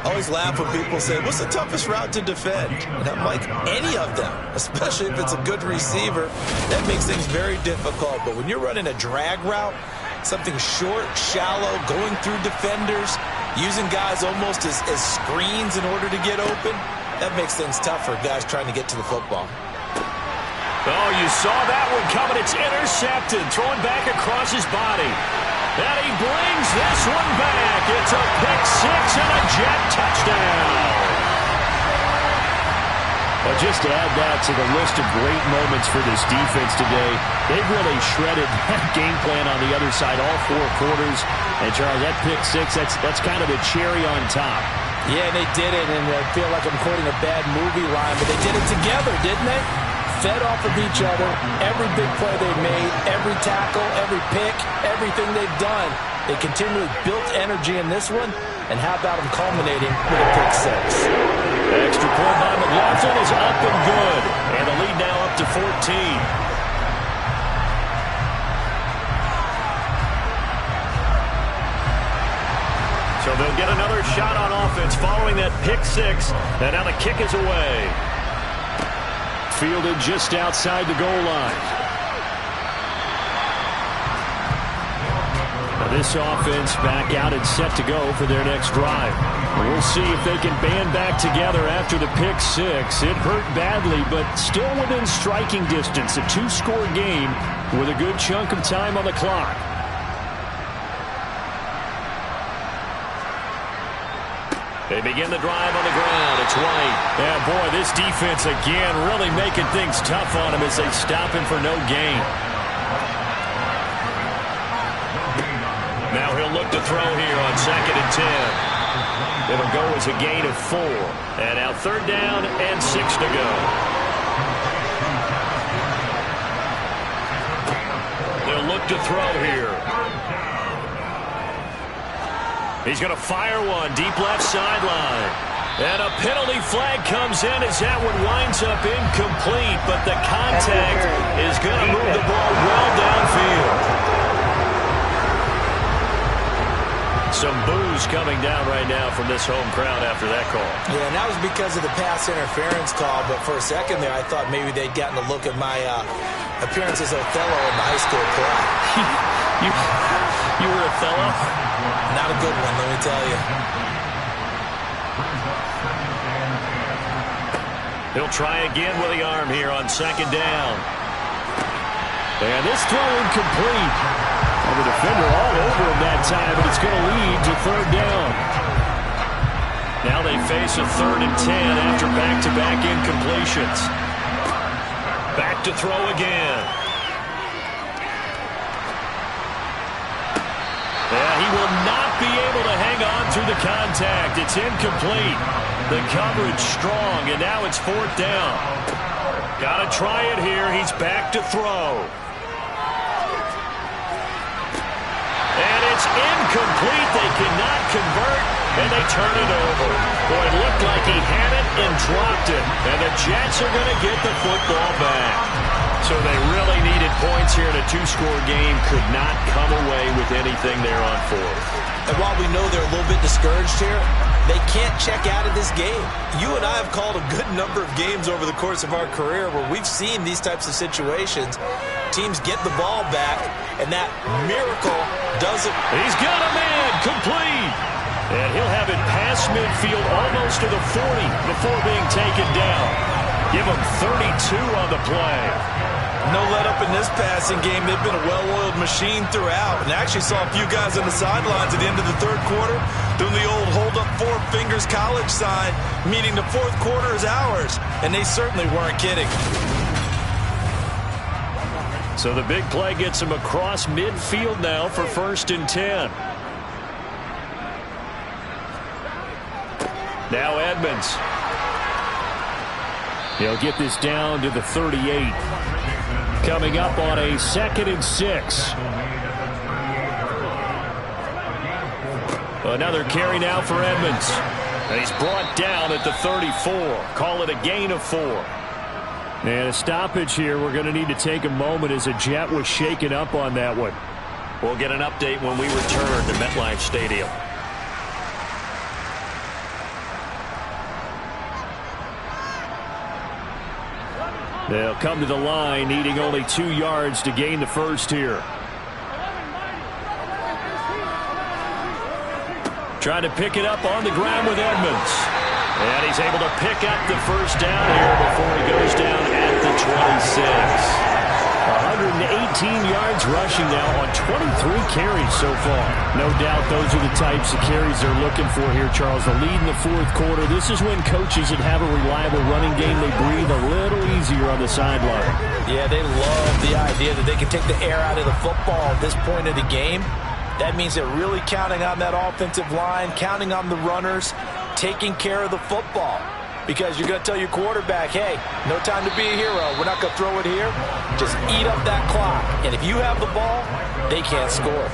I always laugh when people say, what's the toughest route to defend? And I'm like, any of them, especially if it's a good receiver. That makes things very difficult. But when you're running a drag route, something short, shallow, going through defenders, using guys almost as screens in order to get open, that makes things tough for guys trying to get to the football. Oh, you saw that one coming. It's intercepted. Throwing back across his body. And he brings this one back. It's a pick 6 and a Jet touchdown. Well, just to add that to the list of great moments for this defense today, they've really shredded that game plan on the other side all 4 quarters. And, Charles, that pick 6, that's kind of the cherry on top. Yeah, they did it, and I feel like I'm quoting a bad movie line, but they did it together, didn't they? Fed off of each other, every big play they've made, every tackle, every pick, everything they've done. They continually built energy in this one, and how about them culminating with a pick 6? Extra point by McLaughlin is up and good, and the lead now up to 14. So they'll get another shot on offense following that pick 6, and now the kick is away. Fielded just outside the goal line. Now this offense back out and set to go for their next drive. We'll see if they can band back together after the pick 6. It hurt badly, but still within striking distance. A 2-score game with a good chunk of time on the clock. They begin the drive on the ground. It's White. Yeah, boy, this defense again really making things tough on him as they stop him for no gain. Now he'll look to throw here on 2nd and 10. It'll go as a gain of 4. And now 3rd down and 6 to go. They'll look to throw here. He's going to fire one deep left sideline. And a penalty flag comes in as that one winds up incomplete. But the contact is going to move the ball well downfield. Some boos coming down right now from this home crowd after that call. Yeah, and that was because of the pass interference call. But for a second there, I thought maybe they'd gotten a look at my appearance as Othello in the high school play. You were Othello? Not a good one, let me tell you. He'll try again with the arm here on 2nd down. And this throw incomplete. Well, the defender all over him that time, but it's going to lead to 3rd down. Now they face a 3rd and 10 after back-to-back incompletions. Back to throw again. Yeah, he will not be able to hang on through the contact. It's incomplete. The coverage strong, and now it's 4th down. Got to try it here. He's back to throw. And it's incomplete. They cannot convert, and they turn it over. Boy, it looked like he had it and dropped it. And the Jets are going to get the football back. So they really needed points here in a 2-score game. Could not come away with anything there on 4th. And while we know they're a little bit discouraged here, they can't check out of this game. You and I have called a good number of games over the course of our career where we've seen these types of situations. Teams get the ball back, and that miracle doesn't. He's got a man complete. And he'll have it past midfield almost to the 40 before being taken down. Give him 32 on the play. No let up in this passing game. They've been a well-oiled machine throughout. And I actually saw a few guys on the sidelines at the end of the 3rd quarter doing the old hold up 4 fingers college sign, meaning the 4th quarter is ours. And they certainly weren't kidding. So the big play gets him across midfield now for 1st and 10. Now Edmonds. He'll get this down to the 38. Coming up on a 2nd and 6. Another carry now for Edmonds. And he's brought down at the 34. Call it a gain of 4. And a stoppage here. We're going to need to take a moment as a Jet was shaken up on that one. We'll get an update when we return to MetLife Stadium. They'll come to the line, needing only 2 yards to gain the first here. Trying to pick it up on the ground with Edmonds. And he's able to pick up the first down here before he goes down at the 26. 118 yards rushing now on 23 carries so far. No doubt those are the types of carries they're looking for here, Charles. The lead in the fourth quarter. This is when coaches that have a reliable running game, they breathe a little easier on the sideline. Yeah, they love the idea that they can take the air out of the football at this point of the game. That means they're really counting on that offensive line, counting on the runners, taking care of the football. Because you're going to tell your quarterback, hey, no time to be a hero. We're not going to throw it here. Just eat up that clock. And if you have the ball, they can't score.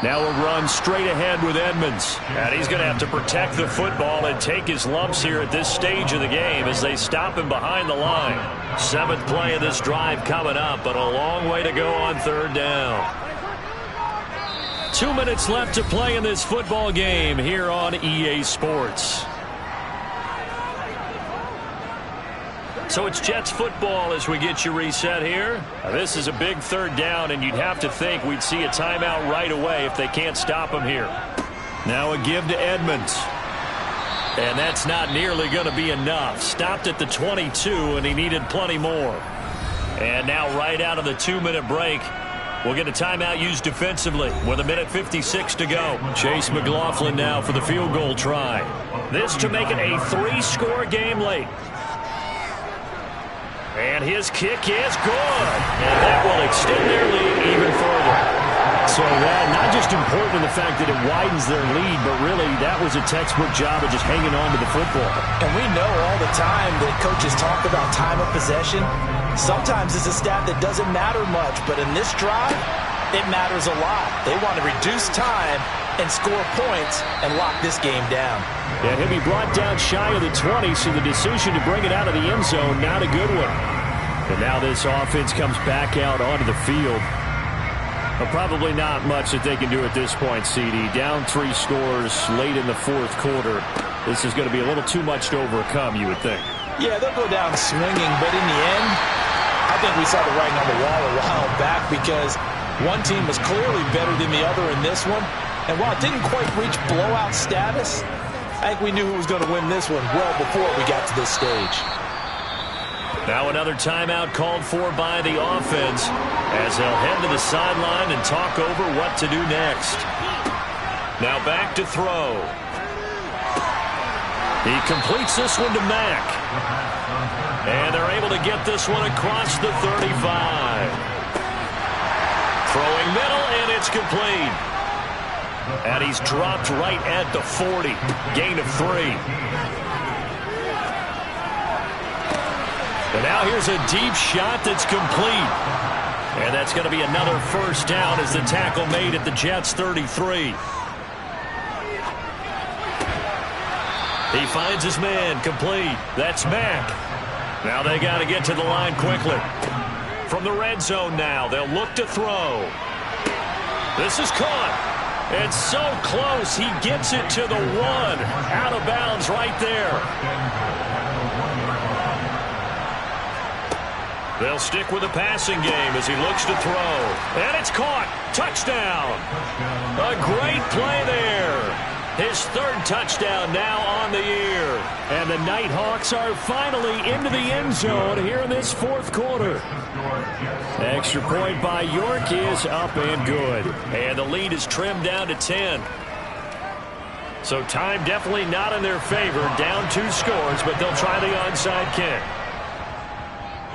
Now a run straight ahead with Edmonds. And he's going to have to protect the football and take his lumps here at this stage of the game as they stop him behind the line. 7th play of this drive coming up, but a long way to go on 3rd down. 2 minutes left to play in this football game here on EA Sports. So it's Jets football as we get you reset here. Now this is a big 3rd down, and you'd have to think we'd see a timeout right away if they can't stop him here. Now a give to Edmonds. And that's not nearly going to be enough. Stopped at the 22, and he needed plenty more. And now right out of the 2-minute break, we'll get a timeout used defensively with 1:56 to go. Chase McLaughlin now for the field goal try. This to make it a 3-score game late. And his kick is good. And that will extend their lead even further. So that not just important in the fact that it widens their lead, but really that was a textbook job of just hanging on to the football. And we know all the time that coaches talk about time of possession. Sometimes it's a stat that doesn't matter much, but in this drive, it matters a lot. They want to reduce time and score points and lock this game down. And he'll be brought down shy of the 20, so the decision to bring it out of the end zone, not a good one. And now this offense comes back out onto the field. But probably not much that they can do at this point, CD. Down 3 scores late in the fourth quarter. This is going to be a little too much to overcome, you would think. Yeah, they'll go down swinging, but in the end, I think we saw the writing on the wall a while back because one team was clearly better than the other in this one. And while it didn't quite reach blowout status, I think we knew who was going to win this one well before we got to this stage. Now another timeout called for by the offense as they'll head to the sideline and talk over what to do next. Now back to throw. He completes this one to Mack. And they're able to get this one across the 35. Throwing middle, and it's complete. And he's dropped right at the 40. Gain of 3. And now here's a deep shot that's complete. And that's going to be another first down as the tackle made at the Jets' 33. He finds his man complete. That's Mack. Now they got to get to the line quickly. From the red zone now, they'll look to throw. This is caught. It's so close, he gets it to the 1. Out of bounds right there. They'll stick with the passing game as he looks to throw. And it's caught. Touchdown. A great play there. His 3rd touchdown now on the year. And the Nighthawks are finally into the end zone here in this fourth quarter. Extra point by York is up and good. And the lead is trimmed down to 10. So time definitely not in their favor. Down 2 scores, but they'll try the onside kick.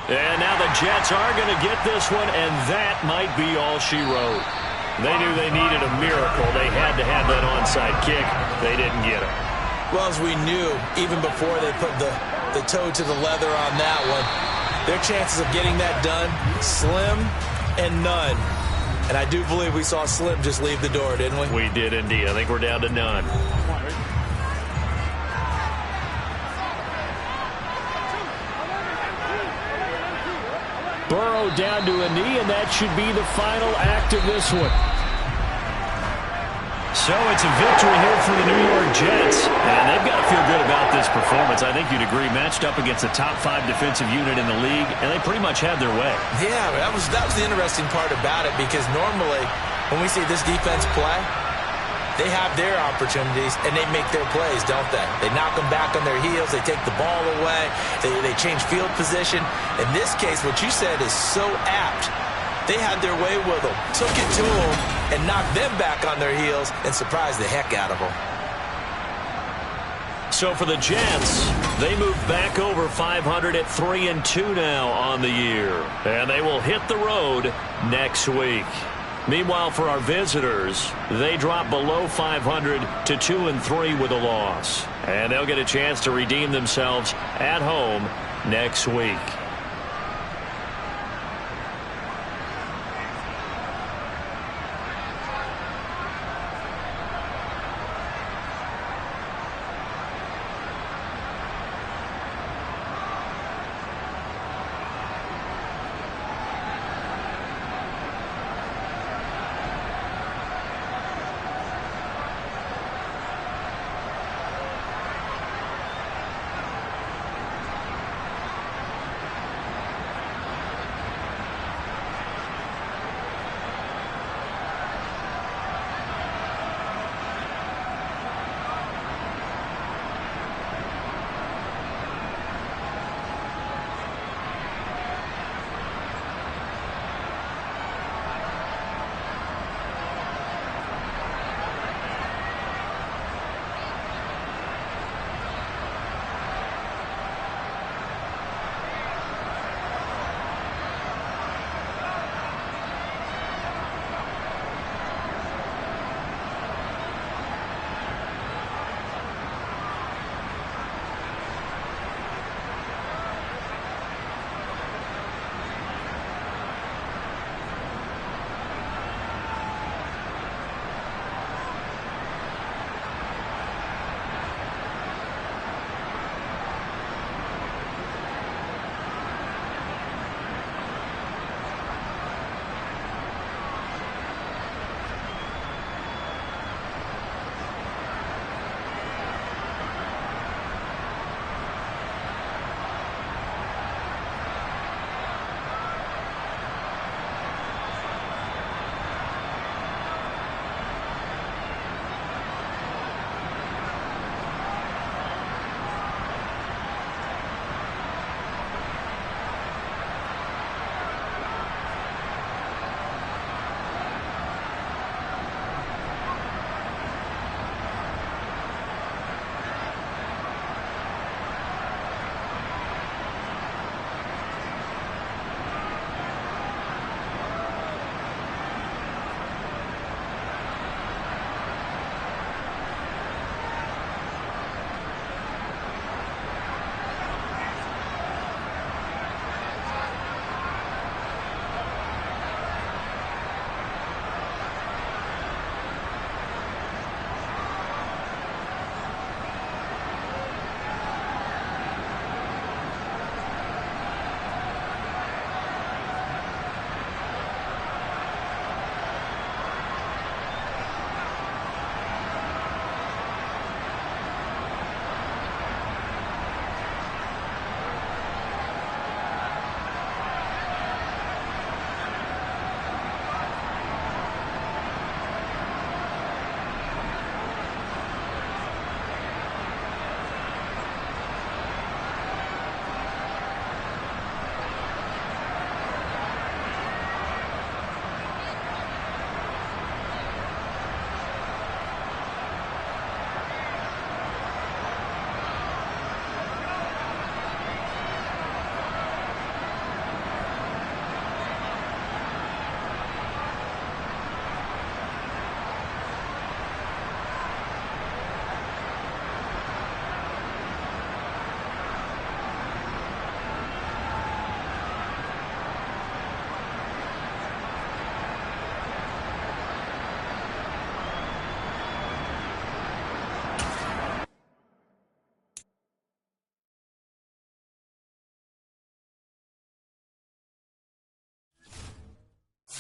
And now the Jets are going to get this one, and that might be all she wrote. They knew they needed a miracle. They had to have that onside kick. They didn't get it. Well, as we knew, even before they put the toe to the leather on that one, Their chances of getting that done, slim and none. And I do believe we saw Slim just leave the door, didn't we? We did indeed. I think we're down to none. Burrow down to a knee, and that should be the final act of this one. So it's a victory here for the New York Jets, and they've got to feel good about this performance. I think you'd agree, matched up against the top 5 defensive unit in the league, and they pretty much had their way. Yeah, that was the interesting part about it, because normally when we see this defense play, they have their opportunities, and they make their plays, don't they? They knock them back on their heels. They take the ball away. They change field position. In this case, what you said is so apt. They had their way with them, took it to them, and knocked them back on their heels and surprised the heck out of them. So for the Jets, they move back over 500 at 3-2 now on the year. And they will hit the road next week. Meanwhile, for our visitors, they drop below 500 to 2-3 with a loss. And they'll get a chance to redeem themselves at home next week.